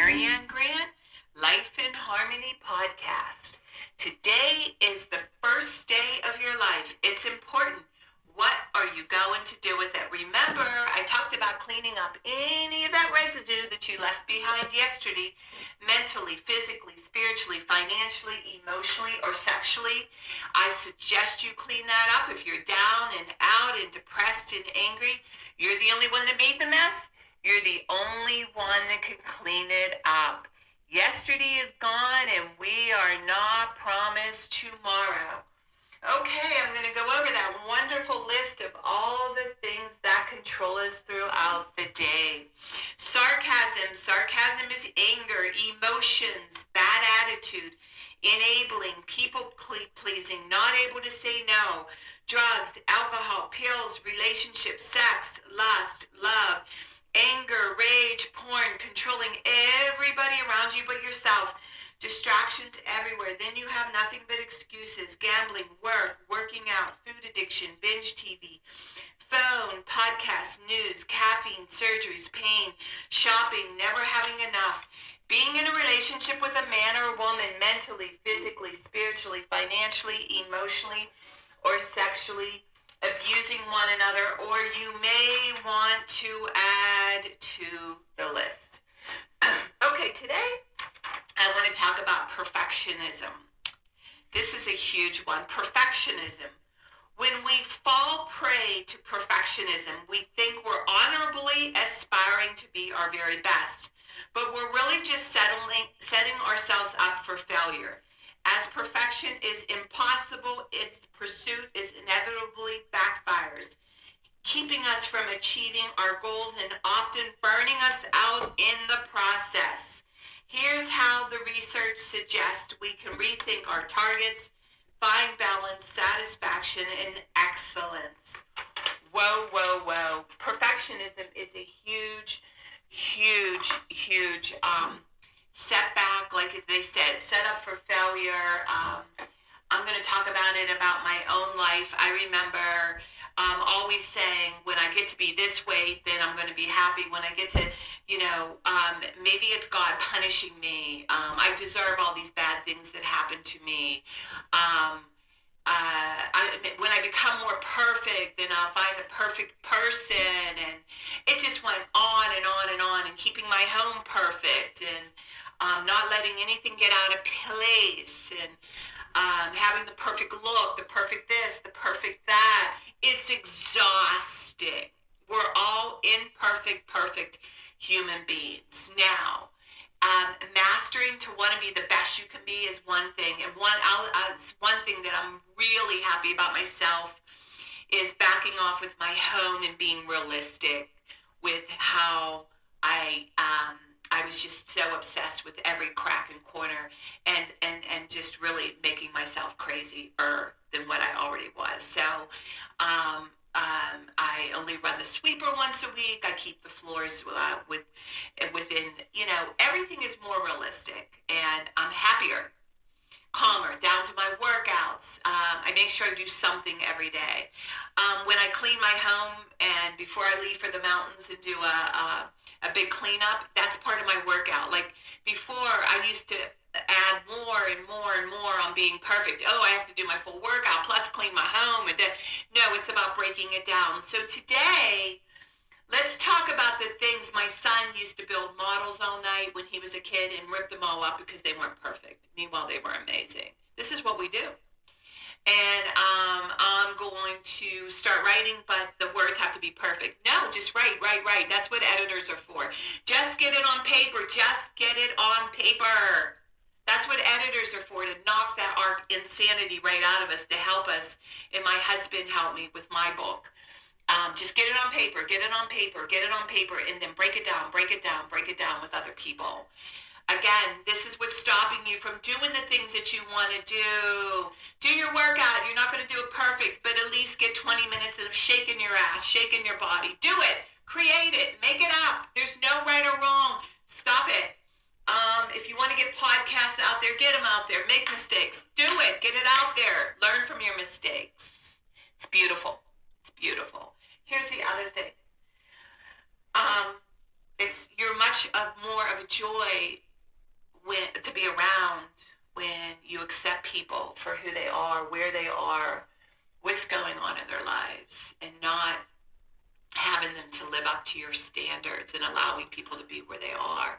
Marianne Grant, Life in Harmony podcast. Today is the first day of your life. It's important. What are you going to do with it? Remember, I talked about cleaning up any of that residue that you left behind yesterday, mentally, physically, spiritually, financially, emotionally, or sexually. I suggest you clean that up. If you're down and out and depressed and angry, you're the only one that made the mess. You're the only one that can clean it up. Yesterday is gone and we are not promised tomorrow. Okay, I'm going to go over that wonderful list of all the things that control us throughout the day. Sarcasm. Sarcasm is anger, emotions, bad attitude, enabling, people-pleasing, not able to say no, drugs, alcohol, pills, relationships, sex, lust, love, anger, rage, porn, controlling everybody around you but yourself. Distractions everywhere. Then you have nothing but excuses. Gambling, work, working out, food addiction, binge TV, phone, podcasts, news, caffeine, surgeries, pain, shopping, never having enough. Being in a relationship with a man or a woman mentally, physically, spiritually, financially, emotionally, or sexually, abusing one another, or you may want to add to the list. Okay, today I want to talk about perfectionism. This is a huge one. Perfectionism. When we fall prey to perfectionism, we think we're honorably aspiring to be our very best, but we're really just setting ourselves up for failure. As perfection is impossible, its pursuit is inevitably backfires, keeping us from achieving our goals and often burning us out in the process. Here's how the research suggests we can rethink our targets, find balance, satisfaction, and excellence. Whoa, whoa, whoa. Perfectionism is a huge setback. Like they said, set up for failure. I'm going to talk about it about my own life. I remember always saying, when I get to be this way, then I'm going to be happy. When I get to, maybe it's God punishing me. I deserve all these bad things that happen to me. When I become more perfect, then I'll find the perfect person. And it just went on and on and on, and keeping my home perfect, and not letting anything get out of place, and having the perfect look, the perfect this, the perfect that. It's exhausting. We're all imperfect, perfect human beings. Now, mastering to want to be the best you can be is one thing. And one thing that I'm really happy about myself is backing off with my home and being realistic with how I was just so obsessed with every crack and corner, and just really making myself crazier than what I already was. So I only run the sweeper once a week. I keep the floors within, everything is more realistic, and I'm happier, calmer, down to my workouts. I make sure I do something every day. When I clean my home, and before I leave for the mountains and do a big cleanup, that's part of my workout. Like before, I used to add more and more and more on being perfect. Oh, I have to do my full workout plus clean my home. And no, it's about breaking it down. So today, let's talk about the things. My son used to build models all night when he was a kid and rip them all up because they weren't perfect. Meanwhile, they were amazing. This is what we do. And I'm going to start writing, but the words have to be perfect. No, just write. That's what editors are for. Just get it on paper. Just get it on paper. That's what editors are for, to knock that our insanity right out of us, to help us. And my husband helped me with my book. Just get it on paper, and then break it down with other people. Again, this is what's stopping you from doing the things that you want to do. Do your workout. You're not going to do it perfect, but at least get 20 minutes of shaking your ass, shaking your body. Do it. Create it. Make it up. There's no right or wrong. Stop it. If you want to get podcasts out there, get them out there. Make mistakes. Do it. Get it out there. Learn from your mistakes. It's beautiful. It's beautiful. Here's the other thing. You're much much more of a joy to be around when you accept people for who they are, where they are, what's going on in their lives, and not having them to live up to your standards and allowing people to be where they are.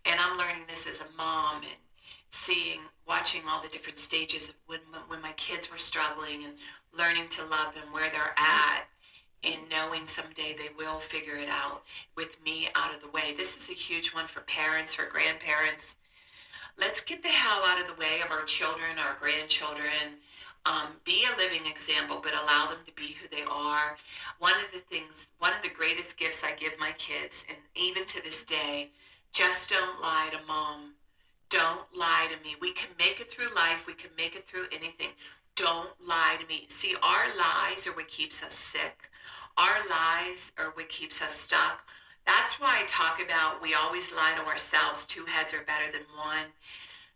And I'm learning this as a mom and watching all the different stages of when my kids were struggling, and learning to love them where they're at, and knowing someday they will figure it out with me out of the way. This is a huge one for parents, for grandparents. Let's get the hell out of the way of our children, our grandchildren. Be a living example, but allow them to be who they are. One of the greatest gifts I give my kids, and even to this day, just don't lie to mom. Don't lie to me. We can make it through life. We can make it through anything. Don't lie to me. See, our lies are what keeps us sick. Our lies are what keeps us stuck. That's why I talk about we always lie to ourselves. 2 heads are better than 1.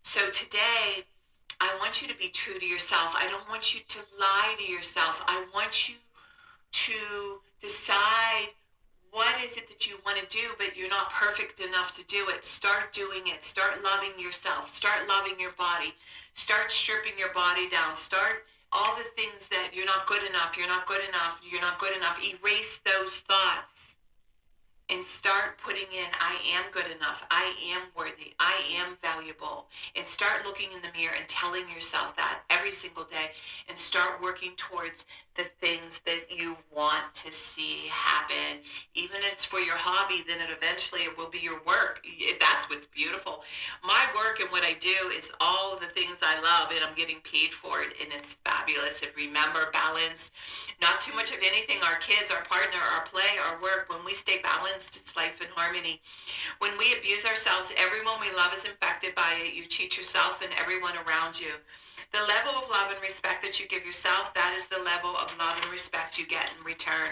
So today, I want you to be true to yourself. I don't want you to lie to yourself. I want you to decide what is it that you want to do, but you're not perfect enough to do it. Start doing it. Start loving yourself. Start loving your body. Start stripping your body down. Start all the things that you're not good enough, you're not good enough, you're not good enough. Erase those thoughts and start putting in, I am good enough, I am worthy, I am valuable. And start looking in the mirror and telling yourself that every single day, and start working towards the things that you want to see happen. Even if it's for your hobby, then eventually it will be your work. That's what's beautiful. My work and what I do is all the things I love, and I'm getting paid for it, and it's fabulous. And remember, balance. Not too much of anything. Our kids, our partner, our play, our work. When we stay balanced, it's life in harmony. When we abuse ourselves, everyone we love is infected by it. You cheat yourself and everyone around you. The level of love and respect that you give yourself, that is the level of love and respect you get in return.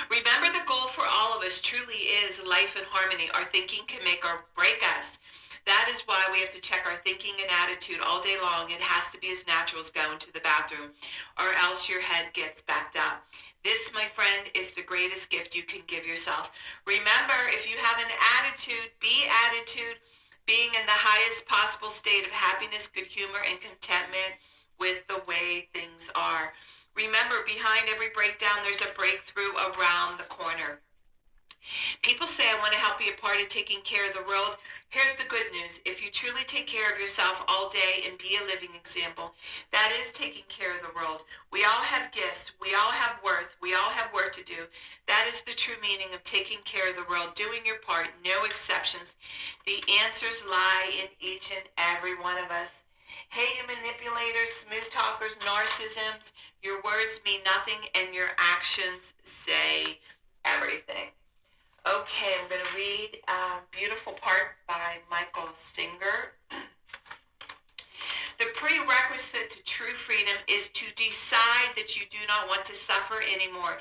Remember, the goal for all of us truly is life in harmony. Our thinking can make or break us. That is why we have to check our thinking and attitude all day long. It has to be as natural as going to the bathroom, or else your head gets backed up. This, my friend, is the greatest gift you can give yourself. Remember, if you have an attitude, being in the highest possible state of happiness, good humor, and contentment with the way things are. Remember, behind every breakdown, there's a breakthrough around the corner. People say, I want to help be a part of taking care of the world. Here's the good news. If you truly take care of yourself all day and be a living example, that is taking care of the world. We all have gifts. We all have worth. We all have work to do. That is the true meaning of taking care of the world, doing your part, no exceptions. The answers lie in each and every one of us. Hey, you manipulators, smooth talkers, narcissisms, your words mean nothing and your actions say everything. Okay, I'm going to read a beautiful part by Michael Singer. The prerequisite to true freedom is to decide that you do not want to suffer anymore.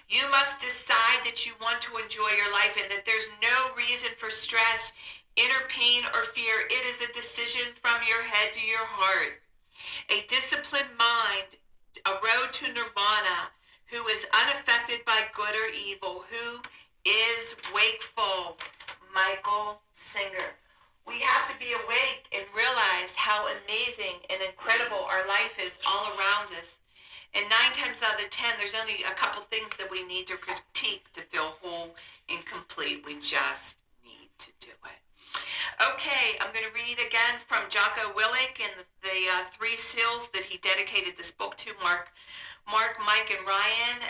You must decide that you want to enjoy your life and that there's no reason for stress, inner pain, or fear. It is a decision from your head to your heart. A disciplined mind, a road to nirvana, who is unaffected by good or evil, who is wakeful. Michael Singer. We have to be awake and realize how amazing and incredible our life is all around us. And 9 times out of 10, there's only a couple things that we need to critique to feel whole and complete. We just need to do it. Okay, I'm going to read again from Jocko Willink and the 3 seals that he dedicated this book to, Mark, Mike, and Ryan,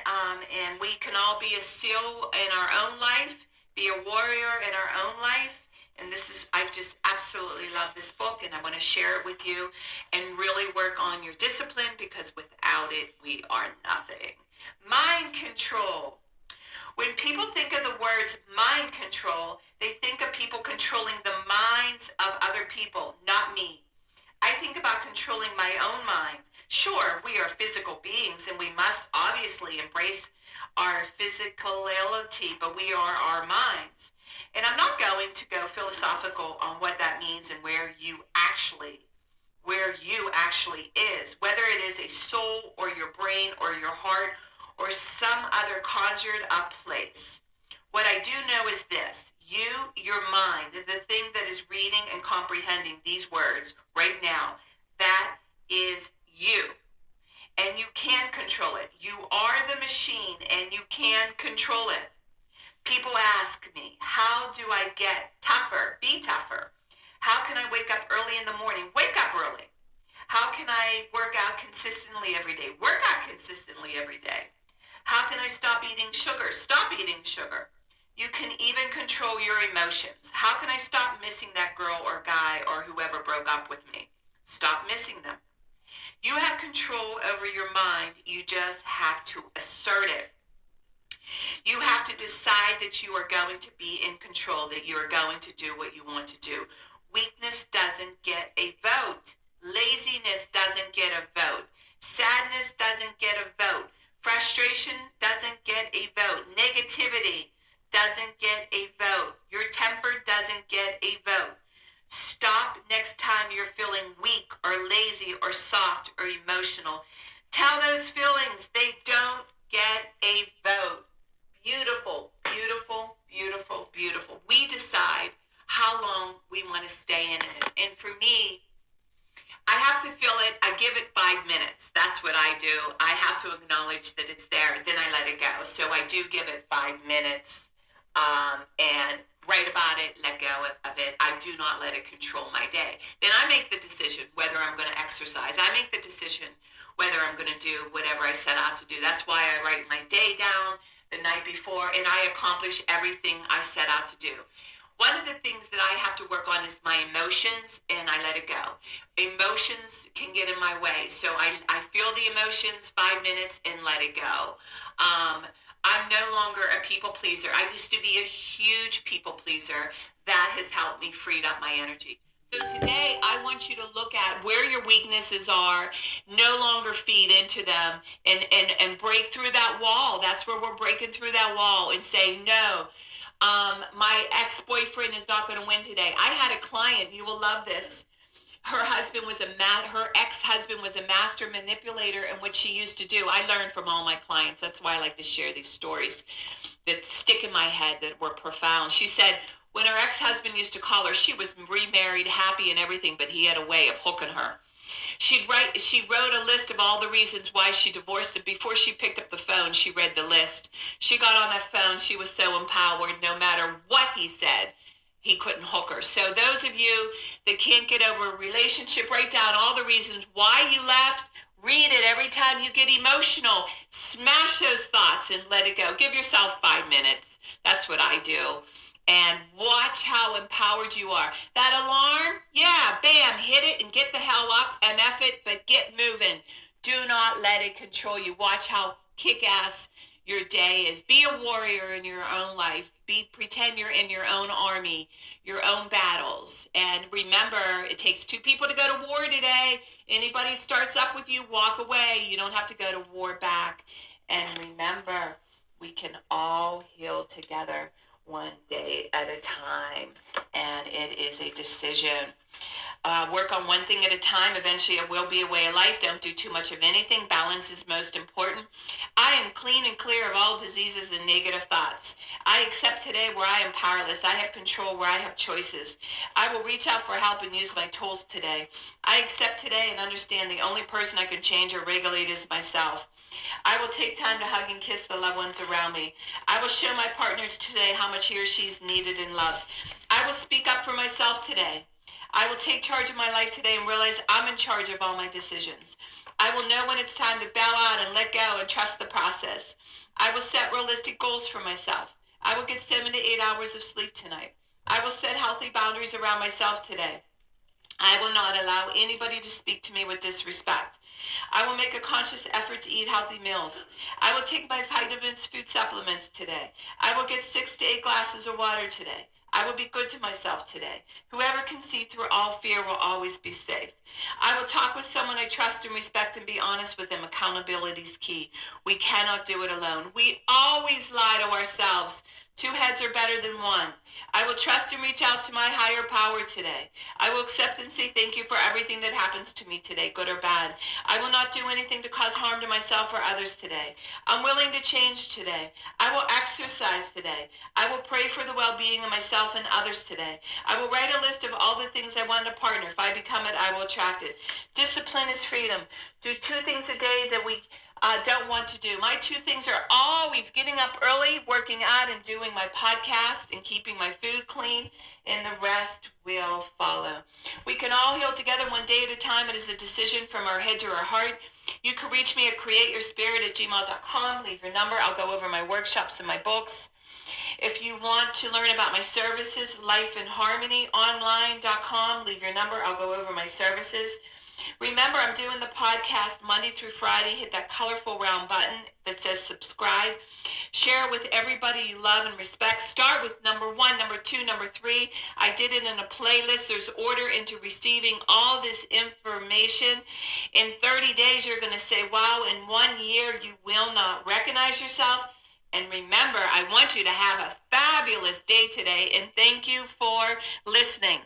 and we can all be a seal in our own life, be a warrior in our own life. And I just absolutely love this book, and I want to share it with you and really work on your discipline, because without it, we are nothing. Mind control. When people think of the words mind control, they think of people controlling the minds of other people, not me. I think about controlling my own mind. Sure, we are physical beings and we must obviously embrace our physicality, but we are our minds. And I'm not going to go philosophical on what that means and where you actually is, whether it is a soul or your brain or your heart or some other conjured up place. What I do know is this: your mind, the thing that is reading and comprehending these words right now, that is you. And you can control it. You are the machine and you can control it. People ask me, how do I get tougher? Be tougher. How can I wake up early in the morning? Wake up early. How can I work out consistently every day? Work out consistently every day. How can I stop eating sugar? Stop eating sugar. You can even control your emotions. How can I stop missing that girl or guy or whoever broke up with me? Stop missing them. You have control over your mind. You just have to assert it. You have to decide that you are going to be in control, that you are going to do what you want to do. Weakness doesn't get a vote. Laziness doesn't get a vote. Sadness doesn't get a vote. Frustration doesn't get a vote. Negativity doesn't get a vote. Your temper doesn't get a vote. Stop next time you're feeling weak or lazy or soft or emotional. Tell those feelings they don't get a vote. Beautiful, beautiful, beautiful, beautiful. We decide how long we want to stay in it. And for me, I have to feel it. I give it 5 minutes. That's what I do. I have to acknowledge that it's there. Then I let it go. So I do give it 5 minutes and write about it, let go of it. I do not let it control my day. Then I make the decision whether I'm going to exercise. I make the decision whether I'm going to do whatever I set out to do. That's why I write my day down the night before, and I accomplish everything I set out to do. One of the things that I have to work on is my emotions, and I let it go. Emotions can get in my way, so I feel the emotions 5 minutes and let it go. I'm no longer a people pleaser. I used to be a huge people pleaser. That has helped me free up my energy. So today, I want you to look at where your weaknesses are, no longer feed into them, and break through that wall. That's where we're breaking through that wall and say, no, my ex-boyfriend is not going to win today. I had a client, you will love this. Her ex-husband was a master manipulator, and what she used to do, I learned from all my clients. That's why I like to share these stories that stick in my head, that were profound. She said when her ex-husband used to call her, she was remarried, happy and everything, but he had a way of hooking her. She wrote a list of all the reasons why she divorced him. Before she picked up the phone, she read the list. She got on that phone. She was so empowered. No matter what he said, he couldn't hook her. So those of you that can't get over a relationship, write down all the reasons why you left. Read it every time you get emotional. Smash those thoughts and let it go. Give yourself 5 minutes. That's what I do. And watch how empowered you are. That alarm, yeah, bam, hit it and get the hell up, MF it, but get moving. Do not let it control you. Watch how kick-ass your day is. Be a warrior in your own life. Pretend you're in your own army, your own battles. And remember, it takes 2 people to go to war today. Anybody starts up with you, walk away. You don't have to go to war back. And remember, we can all heal together, one day at a time, and it is a decision. Work on one thing at a time. Eventually it will be a way of life. Don't do too much of anything. Balance is most important. I am clean and clear of all diseases and negative thoughts. I accept today where I am powerless. I have control where I have choices. I will reach out for help and use my tools today. I accept today and understand the only person I can change or regulate is myself. I will take time to hug and kiss the loved ones around me. I will show my partner today how much he or she is needed and loved. I will speak up for myself today. I will take charge of my life today and realize I'm in charge of all my decisions. I will know when it's time to bow out and let go and trust the process. I will set realistic goals for myself. I will get 7 to 8 hours of sleep tonight. I will set healthy boundaries around myself today. I will not allow anybody to speak to me with disrespect. I will make a conscious effort to eat healthy meals. I will take my vitamins, food supplements today. I will get 6 to 8 glasses of water today. I will be good to myself today. Whoever can see through all fear will always be safe. I will talk with someone I trust and respect and be honest with them. Accountability is key. We cannot do it alone. We always lie to ourselves 2 heads are better than 1. I will trust and reach out to my higher power today. I will accept and say thank you for everything that happens to me today, good or bad. I will not do anything to cause harm to myself or others today. I'm willing to change today. I will exercise today. I will pray for the well-being of myself and others today. I will write a list of all the things I want in a partner. If I become it, I will attract it. Discipline is freedom. Do 2 things a day that we don't want to do. My 2 things are always getting up early, working out, and doing my podcast, and keeping my food clean, and the rest will follow. We can all heal together one day at a time. It is a decision from our head to our heart. You can reach me at createyourspirit@gmail.com. Leave your number. I'll go over my workshops and my books. If you want to learn about my services, lifeinharmonyonline.com. Leave your number. I'll go over my services. Remember, I'm doing the podcast Monday through Friday. Hit that colorful round button that says subscribe. Share it with everybody you love and respect. Start with number 1, number 2, number 3. I did it in a playlist. There's order into receiving all this information. In 30 days, you're going to say, wow, in 1 year, you will not recognize yourself. And remember, I want you to have a fabulous day today, and thank you for listening.